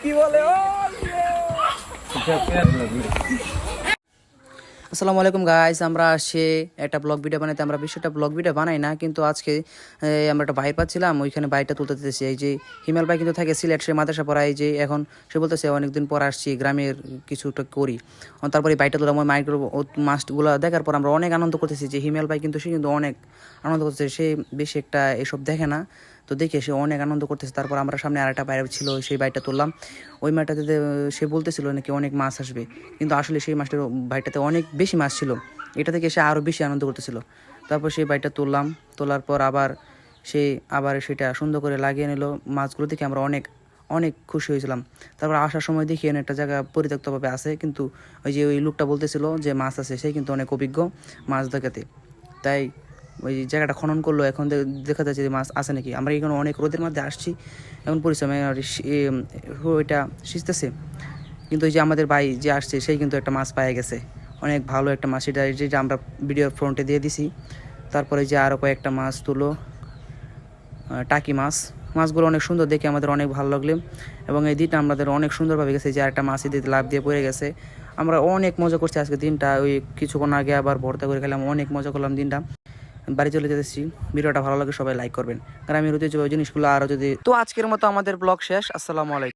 কি বলে আসসালামু আলাইকুম গাইস, আমরা আসছি একটা ব্লগ ভিডিও বানাইতে। আমরা বিষয়টা ব্লগ ভিডিও বানাই না, কিন্তু আজকে আমরা একটা বাইর পাচ্ছিলাম, ওইখানে বাইকটা তুলতে দিতেছি। এই যে হিমেল ভাই কিন্তু থাকে সিলেট, সে মাদ্রাসা পড়ায়। যে এখন সে বলতেছে অনেকদিন পর আসছি, গ্রামের কিছুটা করি। তারপরে বাইকটা তুললাম, ওই মাইক্রো মাছগুলো দেখার পর আমরা অনেক আনন্দ করতেছি। যে হিমেল ভাই কিন্তু সে কিন্তু অনেক আনন্দ করতেছে, সে বেশি একটা এসব দেখে না, তো দেখে সে অনেক আনন্দ করতেছে। তারপর আমরা সামনে আরেকটা বাইরে ছিল, সেই বাইকটা তুললাম। ওই মাছটাতে সে বলতেছিল নাকি অনেক মাছ আসবে, কিন্তু আসলে সেই মাছটার বাইকটাতে অনেক বেশি মাছ ছিল। এটা থেকে সে আরও বেশি আনন্দ করতেছিল। তারপর সেই বাইকটা তুললাম, তোলার পর সে আবার সেটা সুন্দর করে লাগিয়ে নিল। মাছগুলো দেখে আমরা অনেক অনেক খুশি হয়েছিলাম। তারপর আসার সময় দেখি একটা জায়গা পরিত্যক্তভাবে আছে, কিন্তু ওই লোকটা বলতেছিল যে মাছ আছে, সে কিন্তু অনেক অভিজ্ঞ মাছ দেখাতে। তাই ওই জায়গাটা খনন করলো, এখন দেখা যাচ্ছে যে মাছ আছে নাকি। আমরা এখানে অনেক রোদের মধ্যে আসছি, এখন পরিশ্রমে ওইটা সিজতেছে, কিন্তু ওই যে আমাদের ভাই যে আসছে সেই কিন্তু একটা মাছ পায়ে গেছে, অনেক ভালো একটা মাছ। যেটা আমরা ভিডিওর ফ্রন্টে দিয়ে দিছি। তারপরে যে আরও কয়েকটা মাছ তুলো, টাকি মাছগুলো অনেক সুন্দর দেখে আমাদের অনেক ভালো লাগলো। এবং এই দিনটা আমাদের অনেক সুন্দরভাবে গেছে, যে একটা মাছ দিতে লাভ দিয়ে পড়ে গেছে। আমরা অনেক মজা করছি আজকে দিনটা। ওই কিছুক্ষণ আগে আবার ভর্তা করে খেলাম, অনেক মজা করলাম দিনটা। বাড়ি চলে যেতেছি। ভিডিওটা ভালো লাগে সবাই লাইক করবেন, গ্রামের ঐতিহ্যবাহী জিনিসগুলো আরও যদি। তো আজকের মতো আমাদের ব্লগ শেষ। আসসালামু আলাইকুম।